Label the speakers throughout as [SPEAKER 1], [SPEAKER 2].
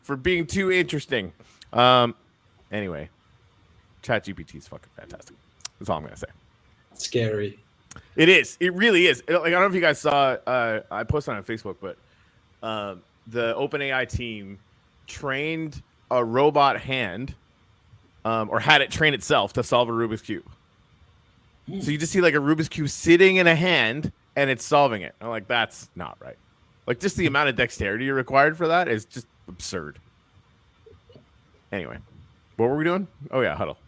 [SPEAKER 1] for being too interesting. Anyway, ChatGPT is fucking fantastic. That's all I'm gonna say.
[SPEAKER 2] Scary.
[SPEAKER 1] It is. It really is. Like I don't know if you guys saw. I posted on Facebook, but the OpenAI team trained a robot hand, or had it train itself to solve a Rubik's cube. So you just see like a Rubik's cube sitting in a hand, and it's solving it. I'm like, that's not right. Like just the amount of dexterity required for that is just absurd. Anyway, what were we doing? Oh yeah, Huddle.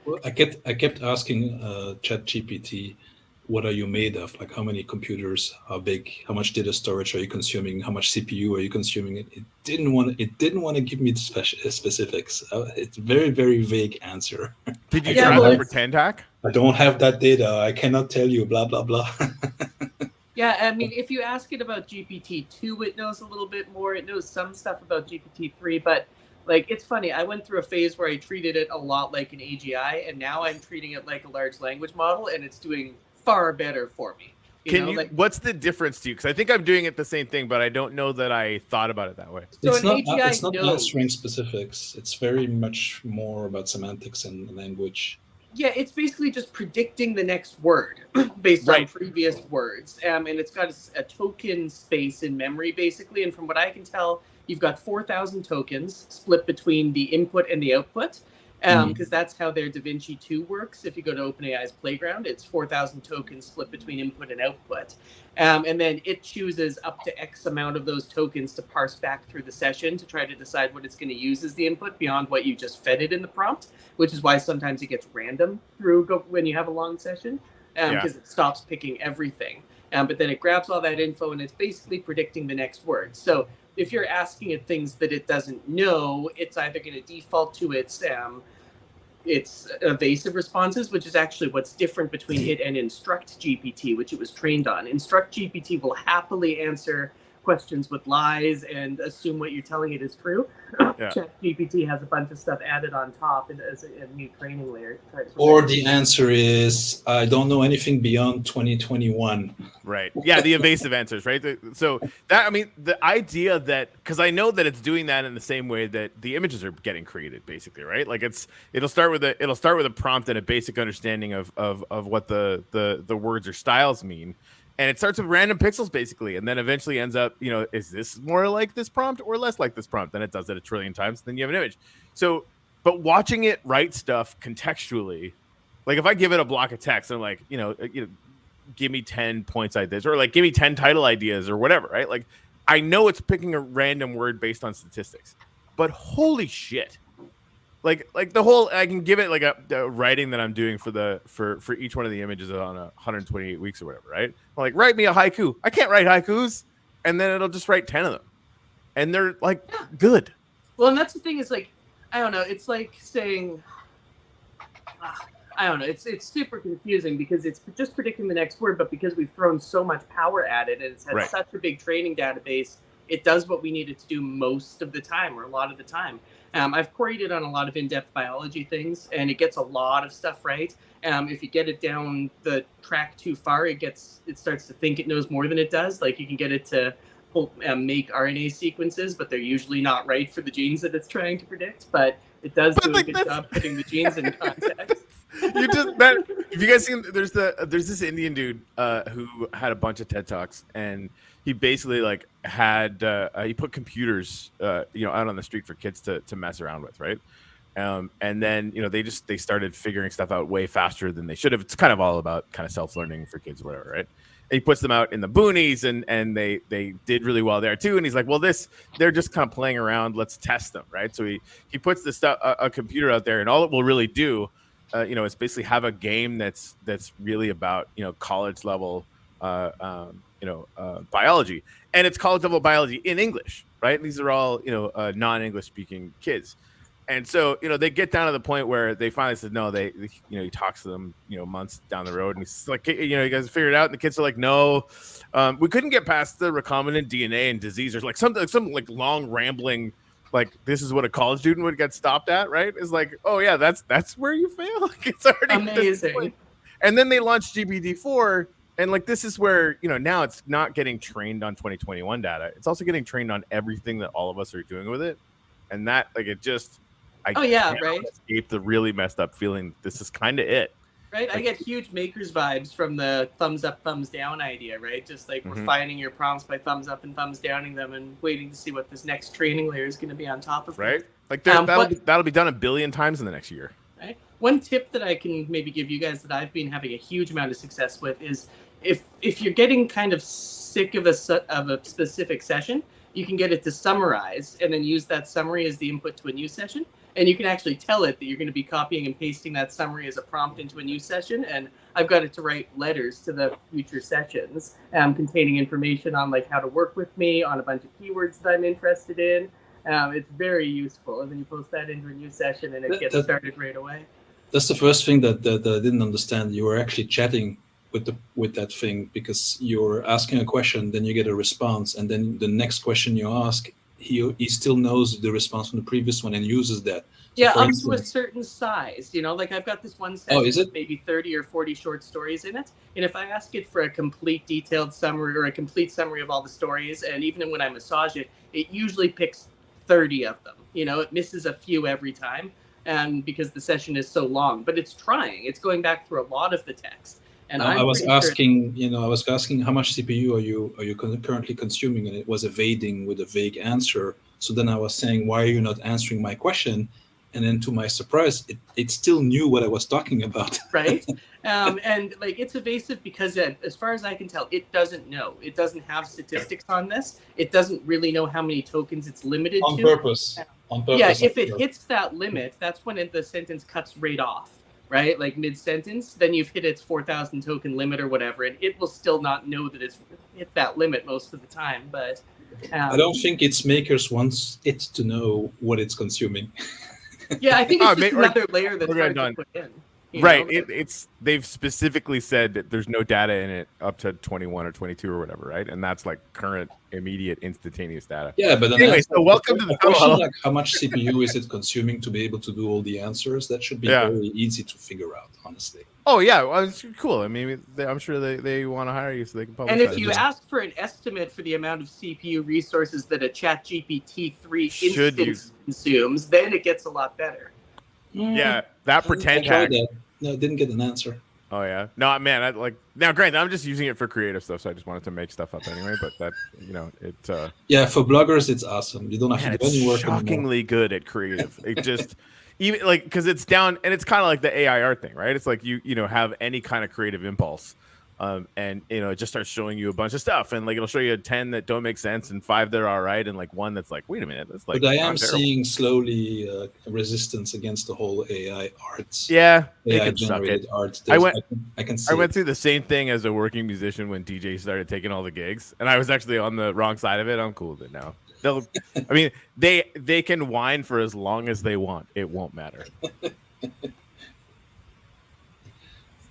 [SPEAKER 2] Well, I kept asking ChatGPT, what are you made of? Like how many computers, how big, how much data storage are you consuming, how much CPU are you consuming? It didn't want to give me the specifics. It's very, very vague answer.
[SPEAKER 1] Did you try the pretend hack?
[SPEAKER 2] I don't have that data. I cannot tell you. Blah blah blah.
[SPEAKER 3] Yeah, I mean, if you ask it about GPT-2, it knows a little bit more. It knows some stuff about GPT-3, but like it's funny. I went through a phase where I treated it a lot like an AGI, and now I'm treating it like a large language model, and it's doing far better for me.
[SPEAKER 1] What's the difference to you? Because I think I'm doing it the same thing, but I don't know that I thought about it that way.
[SPEAKER 3] So
[SPEAKER 2] it's not answering specifics. It's very much more about semantics and language.
[SPEAKER 3] Yeah, it's basically just predicting the next word based on previous words. And it's got a token space in memory, basically. And from what I can tell, you've got 4,000 tokens split between the input and the output, because that's how their DaVinci 2 works. If you go to OpenAI's Playground, it's 4,000 tokens split between input and output. And then it chooses up to X amount of those tokens to parse back through the session to try to decide what it's going to use as the input beyond what you just fed it in the prompt, which is why sometimes it gets random when you have a long session, because it stops picking everything. But then it grabs all that info and it's basically predicting the next word. So if you're asking it things that it doesn't know, it's either going to default to its evasive responses, which is actually what's different between it and Instruct GPT, which it was trained on. Instruct GPT will happily answer questions with lies and assume what you're telling it is true. ChatGPT has a bunch of stuff added on top as a new training layer.
[SPEAKER 2] Or the answer is, I don't know anything beyond 2021.
[SPEAKER 1] Right. Yeah, the evasive answers, right? So that, I mean, the idea that, because I know that it's doing that in the same way that the images are getting created, basically, right? Like it'll start with a prompt and a basic understanding of what the words or styles mean. And it starts with random pixels, basically, and then eventually ends up, is this more like this prompt or less like this prompt? Then it does it a trillion times, then you have an image. So, but watching it write stuff contextually, like if I give it a block of text, I'm like, give me 10 points like this, or like give me 10 title ideas or whatever, right? Like I know it's picking a random word based on statistics, but holy shit. Like the whole, I can give it like a writing that I'm doing for each one of the images on 128 weeks or whatever, right? I'm like, write me a haiku. I can't write haikus, and then it'll just write 10 of them, and they're like good.
[SPEAKER 3] Well, and that's the thing is like, I don't know. It's like saying, I don't know. It's super confusing because it's just predicting the next word, but because we've thrown so much power at it and it's had such a big training database, it does what we need it to do most of the time or a lot of the time. I've queried it on a lot of in-depth biology things, and it gets a lot of stuff right. If you get it down the track too far, it starts to think it knows more than it does. Like you can get it to make RNA sequences, but they're usually not right for the genes that it's trying to predict. But it does do a good job putting the genes in context.
[SPEAKER 1] If you guys seen, there's this Indian dude who had a bunch of TED Talks, and he basically like had he put computers out on the street for kids to mess around with, right? And then they started figuring stuff out way faster than they should have. It's kind of all about kind of self-learning for kids or whatever, right? And he puts them out in the boonies, and they did really well there too. And he's like, well, they're just kind of playing around. Let's test them, right? So he puts this stuff, a computer out there, and all it will really do, is basically have a game that's really about college level biology, and it's college level biology in English, right? These are all non-English speaking kids, and so they get down to the point where they finally said no. He talks to them months down the road, and he's like, you guys figured it out, and the kids are like, no, we couldn't get past the recombinant DNA and disease, or like some like long rambling. Like this is what a college student would get stopped at, right? Is like, oh yeah, that's where you fail. Like, it's already
[SPEAKER 3] amazing.
[SPEAKER 1] And then they launched GPT-4, And like this is where, now it's not getting trained on 2021 data. It's also getting trained on everything that all of us are doing with it. And that I can't
[SPEAKER 3] right.
[SPEAKER 1] escape the really messed up feeling that this is kind of it.
[SPEAKER 3] Right, I get huge makers vibes from the thumbs up, thumbs down idea, right? Just like refining your prompts by thumbs up and thumbs downing them, and waiting to see what this next training layer is going to be on top of.
[SPEAKER 1] Right, like that'll be done 1 billion times in the next year.
[SPEAKER 3] Right. One tip that I can maybe give you guys that I've been having a huge amount of success with is if you're getting kind of sick of a specific session, you can get it to summarize and then use that summary as the input to a new session. And you can actually tell it that you're going to be copying and pasting that summary as a prompt into a new session. And I've got it to write letters to the future sessions containing information on like how to work with me, on a bunch of keywords that I'm interested in. It's very useful. And then you post that into a new session and it gets started right away.
[SPEAKER 2] That's the first thing that I didn't understand. You were actually chatting with that thing because you're asking a question, then you get a response. And then the next question you ask, he still knows the response from the previous one and uses that. So
[SPEAKER 3] yeah, up to a certain size. Like I've got this one session with maybe 30 or 40 short stories in it. And if I ask it for a complete detailed summary or a complete summary of all the stories, and even when I massage it, it usually picks 30 of them. It misses a few every time because the session is so long. But it's trying. It's going back through a lot of the text. And
[SPEAKER 2] I was asking how much CPU are you currently consuming, and it was evading with a vague answer. So then I was saying, why are you not answering my question? And then to my surprise, it still knew what I was talking about.
[SPEAKER 3] Right. And like it's evasive because as far as I can tell, it doesn't know. It doesn't have statistics on this. It doesn't really know how many tokens it's limited
[SPEAKER 2] to. On purpose.
[SPEAKER 3] Yeah, if it hits that limit, that's when the sentence cuts right off. Right, like mid-sentence, then you've hit its 4,000 token limit or whatever, and it will still not know that it's hit that limit most of the time. But
[SPEAKER 2] I don't think its makers wants it to know what it's consuming.
[SPEAKER 3] Yeah, I think it's just another layer that's hard to put in.
[SPEAKER 1] Right, they've specifically said that there's no data in it up to 21 or 22 or whatever, right? And that's like current, immediate, instantaneous data.
[SPEAKER 2] Yeah, but then
[SPEAKER 1] anyway, so welcome to the
[SPEAKER 2] question, like how much CPU is it consuming to be able to do all the answers? That should be very easy to figure out, honestly.
[SPEAKER 1] Oh yeah, well, it's cool. I mean, I'm sure they want to hire you so they can publish.
[SPEAKER 3] And if you ask for an estimate for the amount of CPU resources that a ChatGPT-3 instance consumes, then it gets a lot better.
[SPEAKER 1] Yeah, that pretend hack.
[SPEAKER 2] No, didn't get an answer.
[SPEAKER 1] Oh yeah, no, man. Granted, I'm just using it for creative stuff, so I just wanted to make stuff up anyway. But that, it.
[SPEAKER 2] Yeah, for bloggers, it's awesome. You don't have to do any work.
[SPEAKER 1] Shockingly good at creative. It just even like because it's down, and it's kind of like the AI art thing, right? It's like you have any kind of creative impulse. And it just starts showing you a bunch of stuff, and like it'll show you 10 that don't make sense, and 5 that are all right, and like 1 that's like, wait a minute, that's like.
[SPEAKER 2] But I am seeing slowly resistance against the whole AI arts.
[SPEAKER 1] Yeah,
[SPEAKER 2] AI generated art. I can see.
[SPEAKER 1] I went through the same thing as a working musician when DJ started taking all the gigs, and I was actually on the wrong side of it. I'm cool with it now. They can whine for as long as they want. It won't matter.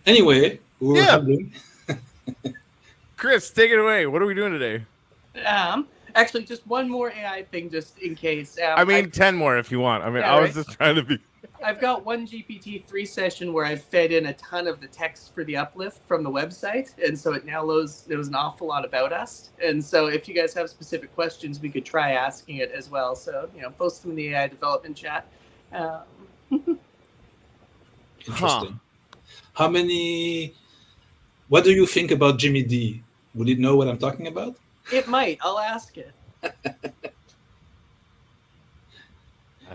[SPEAKER 2] Anyway, we're having.
[SPEAKER 1] Chris, take it away. What are we doing today?
[SPEAKER 3] Actually, just one more AI thing, just in case.
[SPEAKER 1] 10 more if you want. I was just trying to be.
[SPEAKER 3] I've got one GPT-3 session where I've fed in a ton of the text for the uplift from the website, and so it now knows an awful lot about us. And so, if you guys have specific questions, we could try asking it as well. So, post them in the AI development chat.
[SPEAKER 2] Interesting. How many? What do you think about Jimmy D? Would it know what I'm talking about?
[SPEAKER 3] It might. I'll ask it.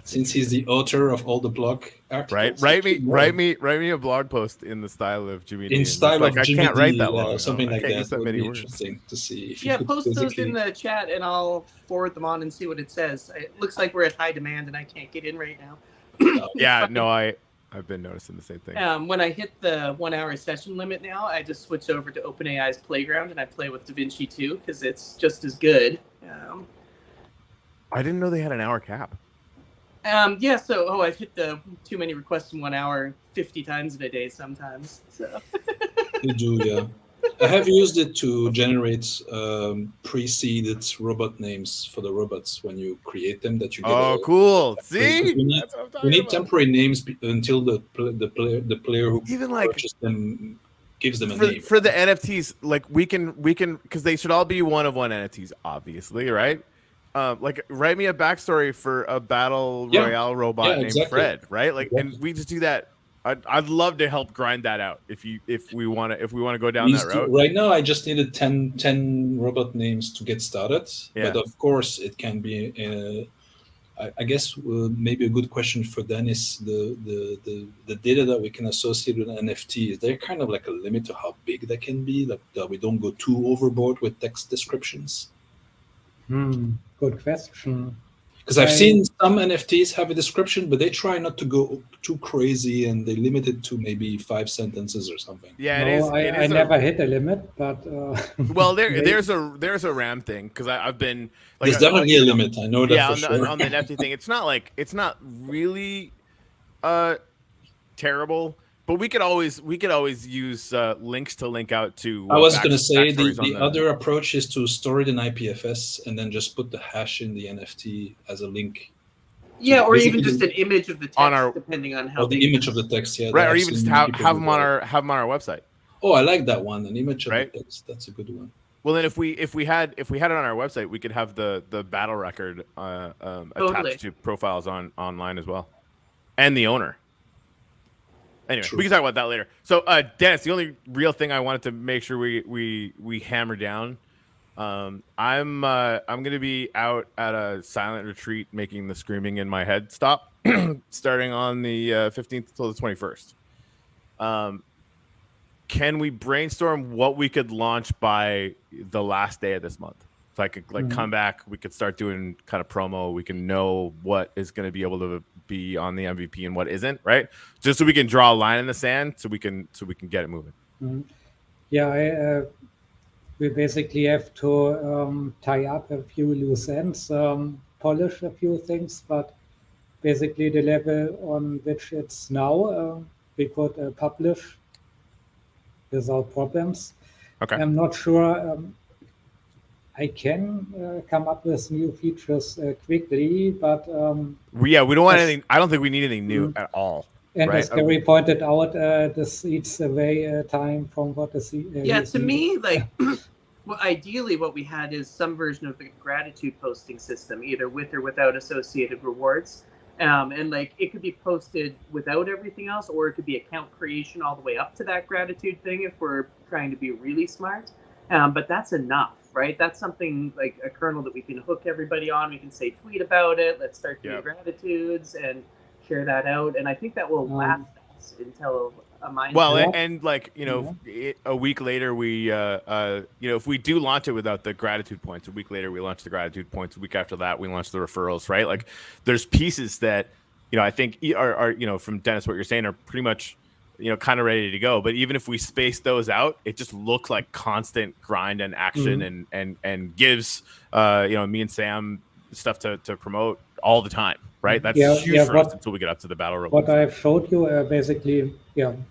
[SPEAKER 2] Since he's the author of all the blog articles.
[SPEAKER 1] Write me a blog post in the style of Jimmy D.
[SPEAKER 2] In style of Jimmy D. I can't write that long. Something like that. That would be interesting to see.
[SPEAKER 3] Yeah, post those in the chat and I'll forward them on and see what it says. It looks like we're at high demand and I can't get in right now.
[SPEAKER 1] Yeah, no, I've been noticing the same thing.
[SPEAKER 3] When I hit the 1 hour session limit now, I just switch over to OpenAI's Playground and I play with DaVinci 2 because it's just as good.
[SPEAKER 1] I didn't know they had an hour cap.
[SPEAKER 3] Yeah, so I've hit the too many requests in 1 hour 50 times in a day sometimes. So
[SPEAKER 2] you do, yeah. I have used it to generate preceded robot names for the robots when you create them. That you get.
[SPEAKER 1] Oh, cool! See,
[SPEAKER 2] we need temporary names until the player who
[SPEAKER 1] even
[SPEAKER 2] purchased them gives them a
[SPEAKER 1] for,
[SPEAKER 2] name.
[SPEAKER 1] for the NFTs, like we can because they should all be one of one NFTs, obviously, right? Like write me a backstory for a battle
[SPEAKER 2] Yeah.
[SPEAKER 1] royale robot
[SPEAKER 2] Yeah,
[SPEAKER 1] named
[SPEAKER 2] exactly.
[SPEAKER 1] Fred, right? Like, and
[SPEAKER 2] Exactly.
[SPEAKER 1] we just do that. I'd love to help grind that out if we want to go down that route.
[SPEAKER 2] Right now, I just needed 10 robot names to get started.
[SPEAKER 1] Yeah.
[SPEAKER 2] But of course, it can be. I guess maybe a good question for Dan is the data that we can associate with an NFT. Is there kind of like a limit to how big that can be? Like that we don't go too overboard with text descriptions?
[SPEAKER 4] Good question.
[SPEAKER 2] Because I've seen some NFTs have a description, but they try not to go too crazy and they limit it to maybe 5 sentences or something.
[SPEAKER 1] Yeah,
[SPEAKER 4] I never hit a limit, but
[SPEAKER 1] well, there's a RAM thing because I've been like
[SPEAKER 2] there's definitely a limit. I know that
[SPEAKER 1] yeah,
[SPEAKER 2] for
[SPEAKER 1] on
[SPEAKER 2] sure.
[SPEAKER 1] the NFT thing. It's not really terrible, but we could always use links to link out to.
[SPEAKER 2] I was going to say
[SPEAKER 1] backstories
[SPEAKER 2] the
[SPEAKER 1] on
[SPEAKER 2] other approach is to store it in IPFS and then just put the hash in the NFT as a link.
[SPEAKER 3] Yeah, or even
[SPEAKER 2] basically-
[SPEAKER 3] just an image of the text,
[SPEAKER 1] On our-
[SPEAKER 3] depending on how
[SPEAKER 2] Or the
[SPEAKER 3] big
[SPEAKER 2] image
[SPEAKER 3] it
[SPEAKER 2] of
[SPEAKER 3] is.
[SPEAKER 2] the text, yeah.
[SPEAKER 1] right, or
[SPEAKER 2] I've
[SPEAKER 1] even just
[SPEAKER 2] seen
[SPEAKER 1] have
[SPEAKER 2] people
[SPEAKER 1] them
[SPEAKER 2] do
[SPEAKER 1] on
[SPEAKER 2] that.
[SPEAKER 1] our website.
[SPEAKER 2] Oh, I like that one. An image of
[SPEAKER 1] Right?
[SPEAKER 2] the text. That's a good one.
[SPEAKER 1] Well, then if we had it on our website, we could have the battle record
[SPEAKER 3] Totally.
[SPEAKER 1] attached to profiles online as well, and the owner. Anyway,
[SPEAKER 2] True.
[SPEAKER 1] we can talk about that later. So, Dennis, the only real thing I wanted to make sure we hammer down. I'm going to be out at a silent retreat, making the screaming in my head stop, starting on the 15th till the 21st. Can we brainstorm what we could launch by the last day of this month? If I could come back, we could start doing kind of promo. We can know what is going to be able to be on the MVP and what isn't, right? Just so we can draw a line in the sand, so we can get it moving.
[SPEAKER 4] Yeah, we basically have to tie up a few loose ends, polish a few things, but basically the level on which it's now, we could publish without problems.
[SPEAKER 1] Okay.
[SPEAKER 4] I'm not sure I can come up with new features quickly, but
[SPEAKER 1] We don't want anything. I don't think we need anything new at all.
[SPEAKER 4] and
[SPEAKER 1] Right.
[SPEAKER 4] as Gary pointed out, this eats away time from what is
[SPEAKER 3] Yeah, to me, like, well, ideally, what we had is some version of the gratitude posting system, either with or without associated rewards. And like, it could be posted without everything else, or it could be account creation all the way up to that gratitude thing if we're trying to be really smart. But that's enough, right? That's something like a kernel that we can hook everybody on. We can say, tweet about it. Let's start doing gratitudes and share that out. And I think that will last us until a mind.
[SPEAKER 1] Well,
[SPEAKER 4] Yeah.
[SPEAKER 1] and like, a week later, we, if we do launch it without the gratitude points, a week later, we launch the gratitude points. A week after that, we launch the referrals, right? Like, there's pieces that, I think are from Dennis, what you're saying are pretty much, kind of ready to go. But even if we space those out, it just looks like constant grind and action and gives, me and Sam stuff to promote all the time, right? That's huge for us until we get up to the battle robots.
[SPEAKER 4] What I've showed you basically,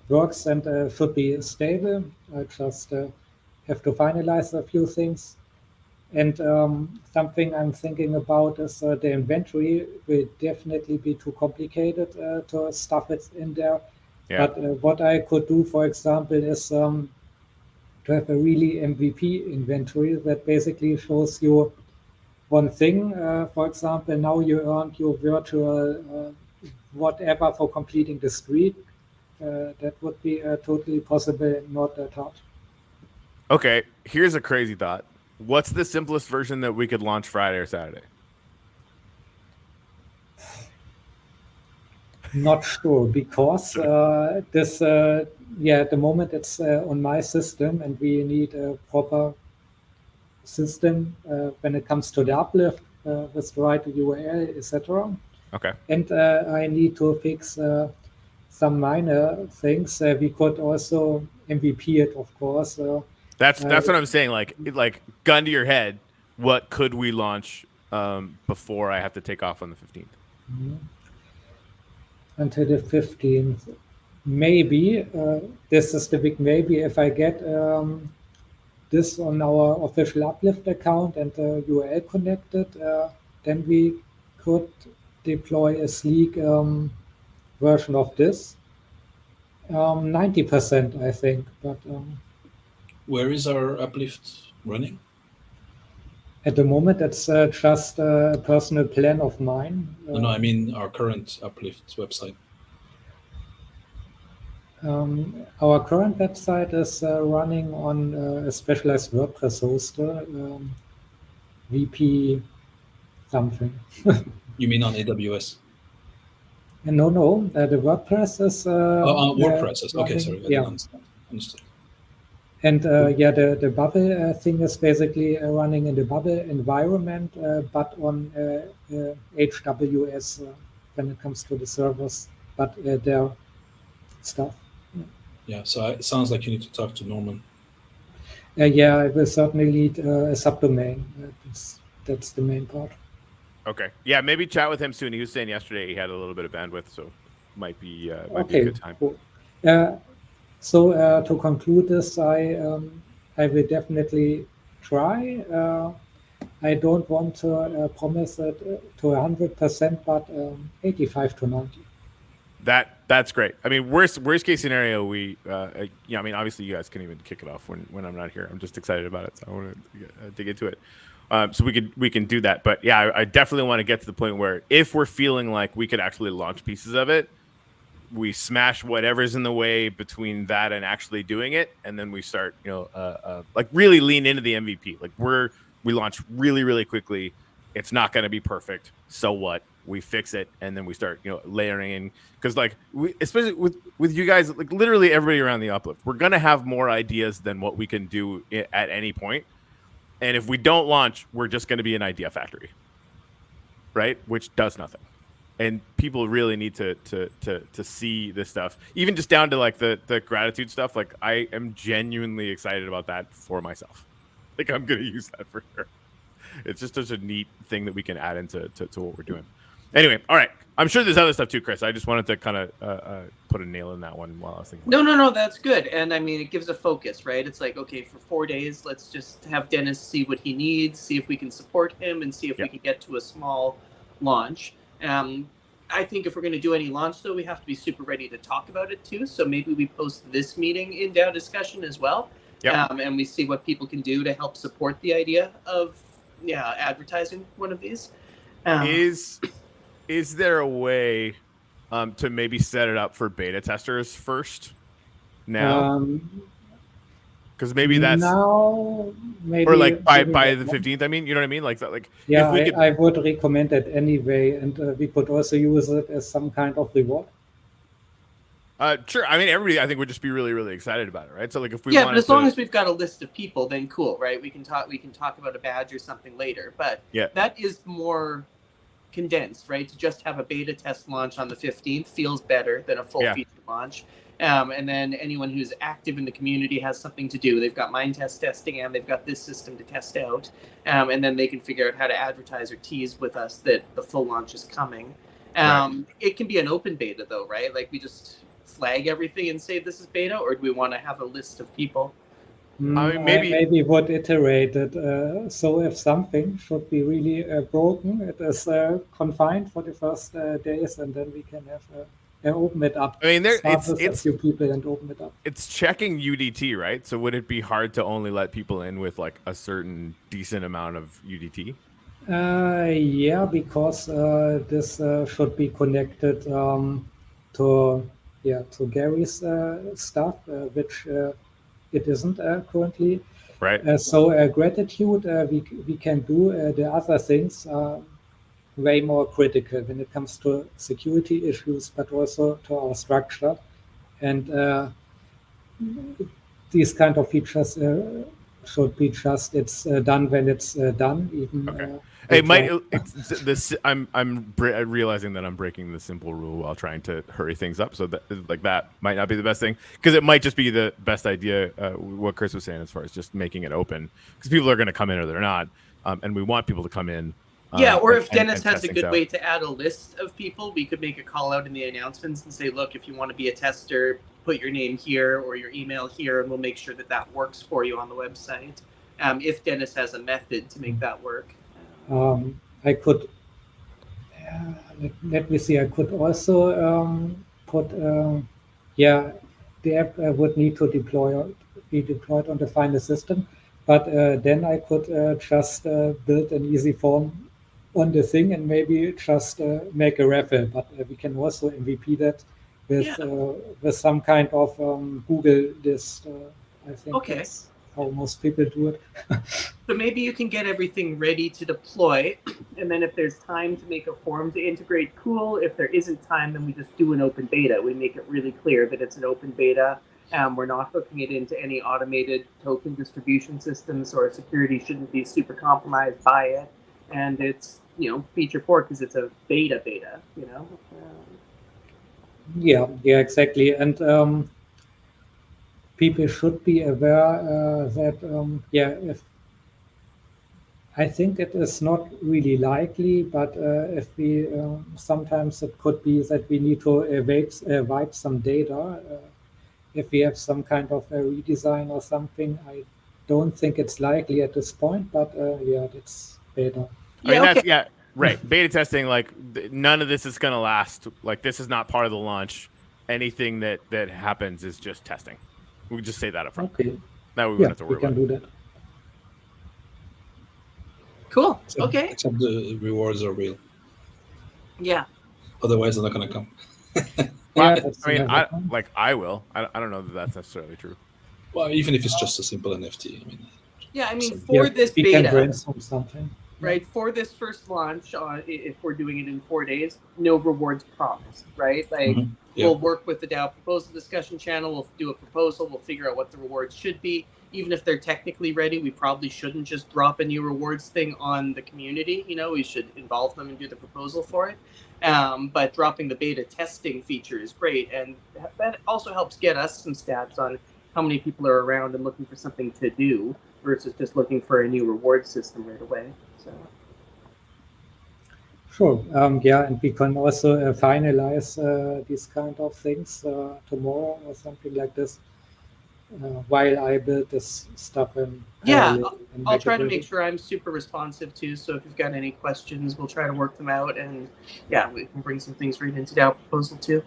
[SPEAKER 4] works and should be stable. I just have to finalize a few things. And something I'm thinking about is the inventory will definitely be too complicated to stuff it in there.
[SPEAKER 1] Yeah.
[SPEAKER 4] But what I could do, for example, is to have a really MVP inventory that basically shows you one thing. For example, now you earned your virtual whatever for completing the streak. That would be totally possible, not that hard.
[SPEAKER 1] Okay, here's a crazy thought. What's the simplest version that we could launch Friday or Saturday?
[SPEAKER 4] Not sure, because this, at the moment it's on my system, and we need a proper system when it comes to the uplift with the right URL, etc.
[SPEAKER 1] Okay.
[SPEAKER 4] And I need to fix some minor things. We could also MVP it, of course.
[SPEAKER 1] That's what I'm saying. Like gun to your head, what could we launch before I have to take off on the 15th?
[SPEAKER 4] Until the 15th. Maybe, this is the big maybe, if I get this on our official Uplift account and the URL connected, then we could deploy a sleek version of this. 90%, I think. But
[SPEAKER 2] Where is our uplift running?
[SPEAKER 4] at the moment, it's just a personal plan of mine.
[SPEAKER 2] No, I mean our current uplift website.
[SPEAKER 4] Our current website is running on a specialized WordPress hoster, VP something.
[SPEAKER 2] You mean on AWS?
[SPEAKER 4] No, the WordPress is
[SPEAKER 2] WordPress. Okay,
[SPEAKER 4] running,
[SPEAKER 2] sorry, I
[SPEAKER 4] yeah.
[SPEAKER 2] didn't understand. Understood.
[SPEAKER 4] And the Bubble thing is basically running in the Bubble environment, but on HWS when it comes to the servers, but their stuff.
[SPEAKER 2] Yeah, so it sounds like you need to talk to Norman.
[SPEAKER 4] Yeah, I will certainly need a subdomain. That's the main part.
[SPEAKER 1] Okay. Yeah, maybe chat with him soon. He was saying yesterday he had a little bit of bandwidth, so might be a good time.
[SPEAKER 4] Cool. So to conclude this, I will definitely try. I don't want to promise it to 100%, but 85 to 90.
[SPEAKER 1] That's great. I mean, worst case scenario, we I mean, obviously you guys can even kick it off when I'm not here. I'm just excited about it, so I want to dig into it. So we can do that. But yeah, I definitely want to get to the point where if we're feeling like we could actually launch pieces of it, we smash whatever's in the way between that and actually doing it, and then we start, like really lean into the MVP. Like we launch really, really quickly. It's not going to be perfect. So what? We fix it, and then we start, layering in, because like especially with you guys, like literally everybody around the uplift, we're going to have more ideas than what we can do at any point. And if we don't launch, we're just going to be an idea factory, right? Which does nothing. And people really need to see this stuff, even just down to like the gratitude stuff. Like I am genuinely excited about that for myself. Like I'm going to use that for sure. It's just such a neat thing that we can add into what we're doing. Anyway, all right. I'm sure there's other stuff too, Chris. I just wanted to kind of put a nail in that one while I was thinking.
[SPEAKER 3] No, that's good. And I mean, it gives a focus, right? It's like, okay, for 4 days, let's just have Dennis see what he needs, see if we can support him, and see if we can get to a small launch. I think if we're going to do any launch, though, we have to be super ready to talk about it too. So maybe we post this meeting in DAO discussion as well. And we see what people can do to help support the idea of advertising one of these.
[SPEAKER 1] Is there a way to maybe set it up for beta testers first now? Because maybe that's
[SPEAKER 4] now, maybe,
[SPEAKER 1] or like by the 15th. I mean, you know what I mean? Like that. Like
[SPEAKER 4] yeah, I would recommend it anyway, and we could also use it as some kind of reward.
[SPEAKER 1] Sure. I mean, everybody, I think, would just be really, really excited about it, right? So, like, if we
[SPEAKER 3] but as long as we've got a list of people, then cool, right? We can talk about a badge or something later. But that is more condensed, right? To just have a beta test launch on the 15th feels better than a full feature launch. And then anyone who's active in the community has something to do. They've got mind test testing and they've got this system to test out. And then they can figure out how to advertise or tease with us that the full launch is coming. It can be an open beta though, right? Like we just flag everything and say this is beta, or do we want to have a list of people?
[SPEAKER 1] I mean, maybe
[SPEAKER 4] would iterate it. So if something should be really broken, it is confined for the first days, and then we can have open it up.
[SPEAKER 1] I mean, it's
[SPEAKER 4] a few people and open it up.
[SPEAKER 1] It's checking UDT, right? So would it be hard to only let people in with like a certain decent amount of UDT?
[SPEAKER 4] Yeah, because this should be connected to Gary's stuff, which it isn't currently.
[SPEAKER 1] Right.
[SPEAKER 4] So gratitude, we can do. The other things are way more critical when it comes to security issues, but also to our structure. And these kind of features should be just it's done when it's done. Even.
[SPEAKER 1] Okay. Hey, Mike, I'm realizing that I'm breaking the simple rule while trying to hurry things up. So that might not be the best thing, because it might just be the best idea. What Chris was saying as far as just making it open, because people are going to come in or they're not, and we want people to come in.
[SPEAKER 3] Or if Dennis has a good way to add a list of people, we could make a call out in the announcements and say, look, if you want to be a tester, put your name here or your email here, and we'll make sure that works for you on the website. If Dennis has a method to make that work.
[SPEAKER 4] I could, let me see, I could also put, the app would need to be deployed on the final system. But then I could just build an easy form on the thing and maybe just make a raffle. But we can also MVP that with some kind of Google list. I think
[SPEAKER 3] Okay.
[SPEAKER 4] that's how most people do it.
[SPEAKER 3] So maybe you can get everything ready to deploy, and then if there's time to make a form to integrate, cool. If there isn't time, then we just do an open beta. We make it really clear that it's an open beta. We're not hooking it into any automated token distribution systems, so our security shouldn't be super compromised by it. And it's, feature poor because it's a beta,
[SPEAKER 4] Yeah, exactly. And people should be aware that, if I think it is not really likely, but if we sometimes it could be that we need to wipe some data. If we have some kind of a redesign or something, I don't think it's likely at this point, but that's beta.
[SPEAKER 1] I mean, that's right. Beta testing, like none of this is going to last. Like this is not part of the launch. Anything that happens is just testing. We can just say that up front.
[SPEAKER 4] Okay.
[SPEAKER 1] That we won't have to worry
[SPEAKER 4] we can
[SPEAKER 1] about.
[SPEAKER 4] do that.
[SPEAKER 3] Cool. Okay.
[SPEAKER 2] Except the rewards are real.
[SPEAKER 3] Yeah.
[SPEAKER 2] Otherwise, they're not going to come.
[SPEAKER 1] I will. I don't know that that's necessarily true.
[SPEAKER 2] Well, even if it's just a simple NFT.
[SPEAKER 3] For this
[SPEAKER 4] we
[SPEAKER 3] beta,
[SPEAKER 4] can brainstorm something.
[SPEAKER 3] Right, for this first launch, if we're doing it in 4 days, no rewards promised, right? Like, we'll work with the DAO proposal discussion channel, we'll do a proposal, we'll figure out what the rewards should be. Even if they're technically ready, we probably shouldn't just drop a new rewards thing on the community. We should involve them and do the proposal for it. But dropping the beta testing feature is great, and that also helps get us some stats on how many people are around and looking for something to do versus just looking for a new reward system right away. So.
[SPEAKER 4] Sure. And we can also finalize these kind of things tomorrow or something like this while I build this stuff.
[SPEAKER 3] I'll try to make sure I'm super responsive too. So if you've got any questions, we'll try to work them out. And we can bring some things right into DAO proposal too.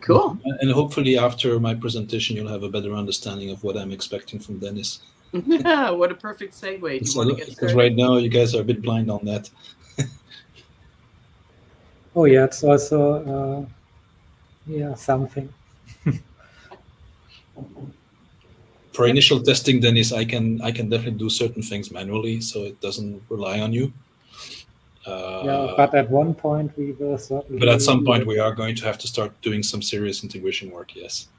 [SPEAKER 3] Cool.
[SPEAKER 2] And hopefully after my presentation, you'll have a better understanding of what I'm expecting from Dennis.
[SPEAKER 3] What a perfect segue.
[SPEAKER 2] Because right now you guys are a bit blind on that.
[SPEAKER 4] It's also something.
[SPEAKER 2] For initial testing, Dennis, I can definitely do certain things manually, so it doesn't rely on you.
[SPEAKER 4] But at one point we will certainly.
[SPEAKER 2] But at some point we are going to have to start doing some serious integration work. Yes.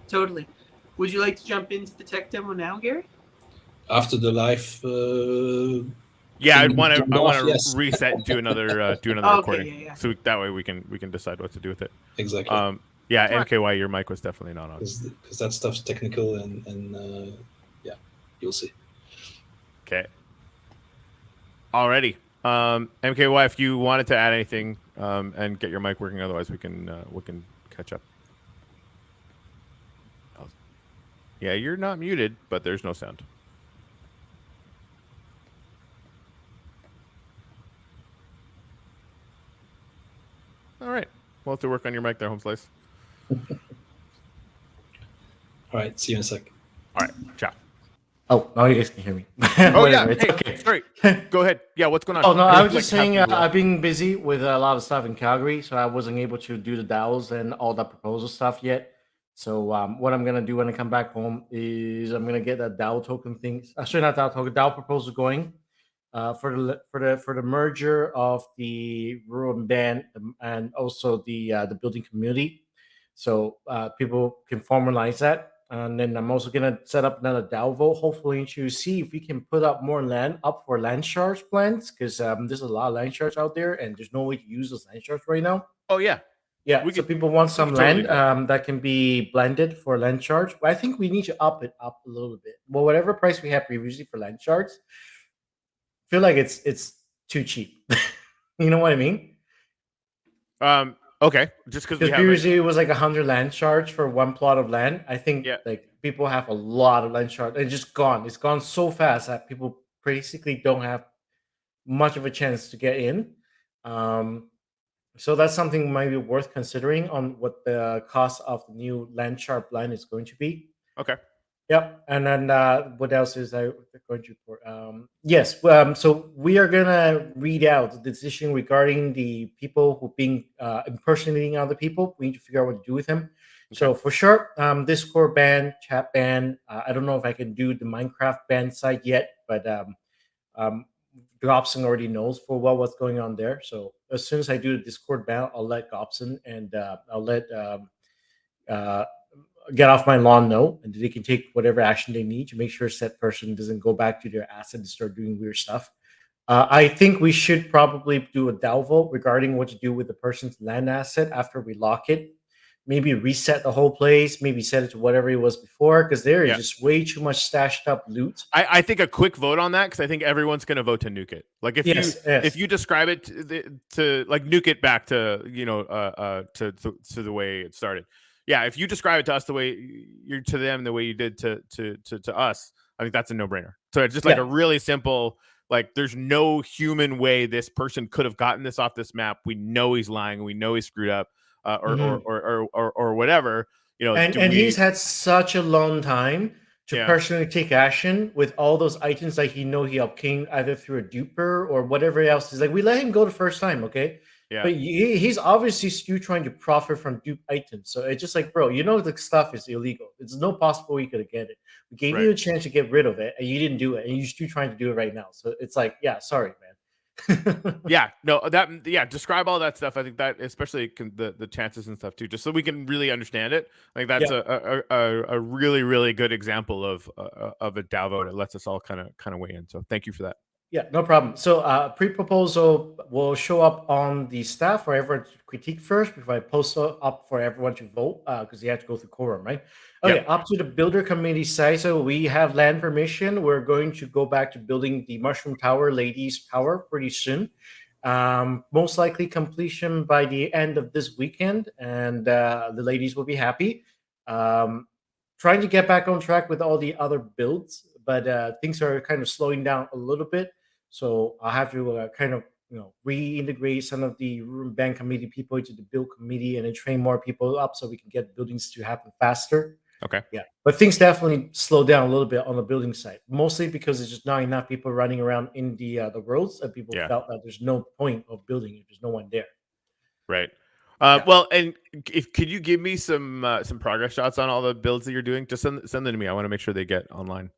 [SPEAKER 3] Totally. Would you like to jump into the tech demo now, Gary?
[SPEAKER 2] After the live.
[SPEAKER 1] I want to reset and do another recording.
[SPEAKER 3] Yeah.
[SPEAKER 1] So that way we can decide what to do with it.
[SPEAKER 2] Exactly.
[SPEAKER 1] MKY, your mic was definitely not on.
[SPEAKER 2] Because that stuff's technical and you'll see.
[SPEAKER 1] Okay. Alrighty. MKY, if you wanted to add anything and get your mic working, otherwise we can catch up. Yeah, you're not muted, but there's no sound. All right. We'll have to work on your mic there, Homeslice.
[SPEAKER 2] All right. See you in a sec.
[SPEAKER 1] All right. Ciao.
[SPEAKER 5] Oh, now you guys can hear me.
[SPEAKER 1] Okay. Sorry. Go ahead. Yeah, what's going on?
[SPEAKER 5] Oh, no, I was just saying I've been busy with a lot of stuff in Calgary, so I wasn't able to do the DAOs and all the proposal stuff yet. So what I'm going to do when I come back home is I'm going to get that DAO token thing. Actually, not DAO token, DAO proposal going for the merger of the rural band and also the building community. So people can formalize that. And then I'm also going to set up another DAO vote, hopefully to see if we can put up more land up for land shards plans, because there's a lot of land shards out there and there's no way to use those land shards right now.
[SPEAKER 1] Oh, yeah.
[SPEAKER 5] Yeah, so people want some land that can be blended for land charge. But I think we need to up it up a little bit. Well, whatever price we had previously for land charge, I feel like it's too cheap. You know what I mean?
[SPEAKER 1] Okay, just because
[SPEAKER 5] previously it was like 100 land charge for one plot of land. I think like people have a lot of land charge. It's just gone. It's gone so fast that people basically don't have much of a chance to get in. So that's something might be worth considering on what the cost of the new land sharp line is going to be.
[SPEAKER 1] Okay.
[SPEAKER 5] Yep. And then what else is I going to report? Yes. So we are gonna read out the decision regarding the people who being impersonating other people. We need to figure out what to do with them.
[SPEAKER 1] Okay.
[SPEAKER 5] So for sure, Discord ban, chat ban. I don't know if I can do the Minecraft ban site yet, but um, Gobson already knows for well what's going on there. So as soon as I do the Discord ban, I'll let Gobson and I'll let uh, get off my lawn know, and they can take whatever action they need to make sure said person doesn't go back to their asset and start doing weird stuff. I think we should probably do a DAO vote regarding what to do with the person's land asset after we lock it. Maybe reset the whole place, maybe set it to whatever it was before, because there is just way too much stashed up loot.
[SPEAKER 1] I think a quick vote on that, because I think everyone's going to vote to nuke it. Like if if you describe it to like nuke it back to to the way it started. Yeah, if you describe it to us the way you're to them the way you did to us, I think that's a no-brainer. So it's just like a really simple, like there's no human way this person could have gotten this off this map. We know he's lying. We know he's screwed up, or whatever. You know,
[SPEAKER 5] and he's had such a long time to personally take action with all those items that he obtained either through a duper or whatever else. Is like we let him go the first time, okay?
[SPEAKER 1] Yeah.
[SPEAKER 5] But he's obviously still trying to profit from dupe items. So it's just like, bro, you know the stuff is illegal. There's no possible way you could get it. We gave you a chance to get rid of it, and you didn't do it, and you're still trying to do it right now. So it's like, yeah, sorry, man.
[SPEAKER 1] Describe all that stuff. I think that especially the chances and stuff too, just so we can really understand it. I think that's a really good example of a DAO vote. It lets us all kind of weigh in. So thank you for that.
[SPEAKER 5] Yeah, no problem. So pre-proposal will show up on the staff for everyone to critique first before I post up for everyone to vote because you have to go through quorum, right? Okay, up to the builder committee side. So we have land permission. We're going to go back to building the Mushroom Tower Ladies Tower pretty soon. Most likely completion by the end of this weekend, and the ladies will be happy. Trying to get back on track with all the other builds, but things are kind of slowing down a little bit. So I'll have to kind of reintegrate some of the band committee people into the build committee and then train more people up so we can get buildings to happen faster.
[SPEAKER 1] Okay.
[SPEAKER 5] Yeah, but things definitely slow down a little bit on the building side, mostly because there's just not enough people running around in the roads, and people felt that there's no point of building if there's no one there.
[SPEAKER 1] Right. Well, and could you give me some progress shots on all the builds that you're doing? Just send them to me. I want to make sure they get online.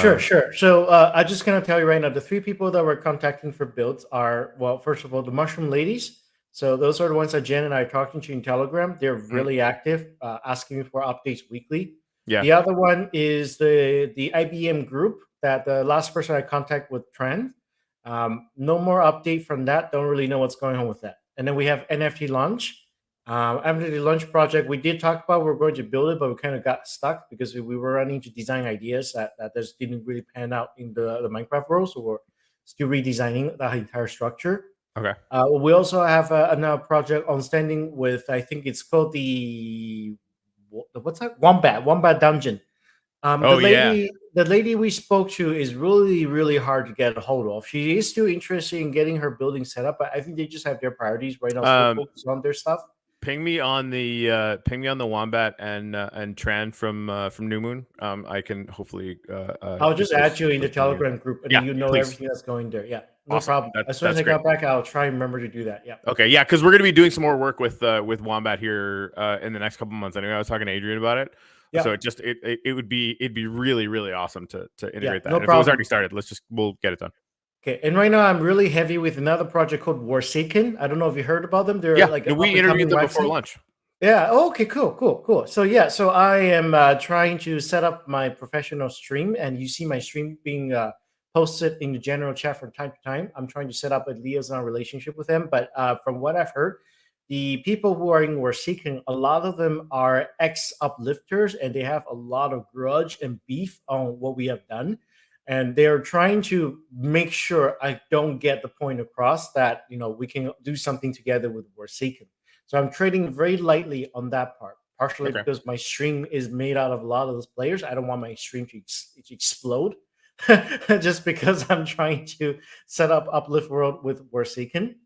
[SPEAKER 5] Sure. So I'm just gonna tell you right now, the three people that we're contacting for builds are, well, first of all, the Mushroom Ladies. So those are the ones that Jen and I are talking to in Telegram. They're really active, asking for updates weekly.
[SPEAKER 1] Yeah.
[SPEAKER 5] The other one is the IBM group that the last person I contact with Trend. No more update from that. Don't really know what's going on with that. And then we have NFT Launch. After the lunch project, we did talk about we were going to build it, but we kind of got stuck because we were running into design ideas that just didn't really pan out in the Minecraft world. So we're still redesigning the entire structure.
[SPEAKER 1] Okay.
[SPEAKER 5] We also have another project on standing with, I think it's called what's that? Wombat Dungeon. The lady we spoke to is really hard to get a hold of. She is still interested in getting her building set up, but I think they just have their priorities right now. So focus on their stuff.
[SPEAKER 1] Ping me on the Wombat and Tran from New Moon. I can hopefully.
[SPEAKER 5] I'll just add you in the Telegram group, and then everything that's going there. Yeah, no problem. As soon as I got back, I'll try and remember to do that. Yeah.
[SPEAKER 1] Okay. Yeah, because we're gonna be doing some more work with Wombat here in the next couple months. Anyway, I was talking to Adrian about it. Yeah. So it'd be really awesome to integrate that.
[SPEAKER 5] No
[SPEAKER 1] If it
[SPEAKER 5] problem.
[SPEAKER 1] was already started, we'll get it done.
[SPEAKER 5] Okay, and right now I'm really heavy with another project called Warsaken. I don't know if you heard about them. They're
[SPEAKER 1] we interviewed them before lunch.
[SPEAKER 5] Yeah. Okay. Cool. So I am trying to set up my professional stream, and you see my stream being posted in the general chat from time to time. I'm trying to set up a liaison relationship with them, but from what I've heard, the people who are in Warsaken, a lot of them are ex-uplifters, and they have a lot of grudge and beef on what we have done. And they're trying to make sure I don't get the point across that we can do something together with Warsaken. So I'm trading very lightly on that part, partially because my stream is made out of a lot of those players. I don't want my stream to explode, just because I'm trying to set up Uplift World with Warsaken.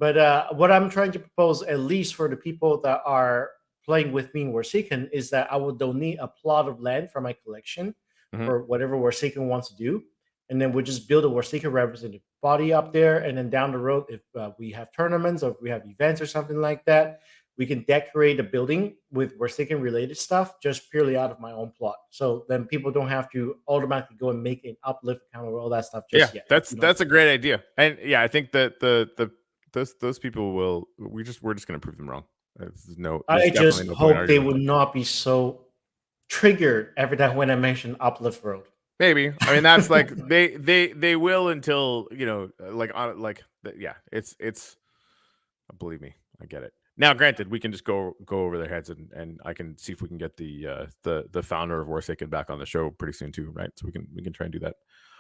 [SPEAKER 5] But what I'm trying to propose, at least for the people that are playing with me in Warseekan, is that I will donate a plot of land from my collection for whatever Warseekan wants to do. And then we'll just build a Warseekan representative body up there. And then down the road, if we have tournaments or if we have events or something like that, we can decorate a building with Warseekan related stuff just purely out of my own plot. So then people don't have to automatically go and make an uplift account or all that stuff just yet.
[SPEAKER 1] That's a great idea. And yeah, I think that those people will. We're just going to prove them wrong.
[SPEAKER 5] I just hope they would not be so triggered every time when I mention uplift road.
[SPEAKER 1] Maybe. I mean, that's like they will until it's believe me, I get it. Now, granted, we can just go over their heads and I can see if we can get the founder of Warsaken back on the show pretty soon too, right? So we can try and do that.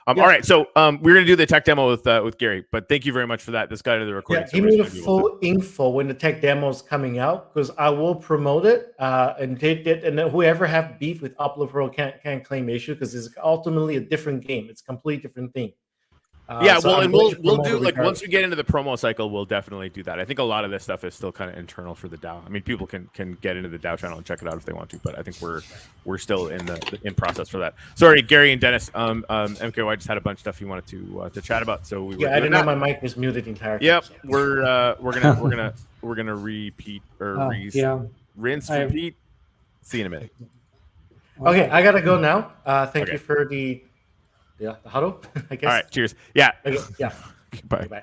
[SPEAKER 1] All right, so we're gonna do the tech demo with Gary, but thank you very much for that. This guy to the recording.
[SPEAKER 5] Yeah, give me the full info when the tech demo is coming out, because I will promote it and take it. And then whoever have beef with Uplift World can't claim issue, because it's ultimately a different game. It's a completely different thing.
[SPEAKER 1] We'll do like once we get into the promo cycle, we'll definitely do that. I think a lot of this stuff is still kind of internal for the DAO. I mean, people can get into the DAO channel and check it out if they want to, but I think we're still in process for that. Sorry, Gary and Dennis. MKY just had a bunch of stuff he wanted to chat about, so
[SPEAKER 5] I didn't know my mic was muted entirely.
[SPEAKER 1] Yep, so. we're gonna repeat or rinse, repeat. See you in a minute.
[SPEAKER 5] Okay, I gotta go now. Thank you for the huddle, I guess.
[SPEAKER 1] All right, cheers. Yeah.
[SPEAKER 5] Okay, yeah.
[SPEAKER 1] Bye.
[SPEAKER 5] Bye.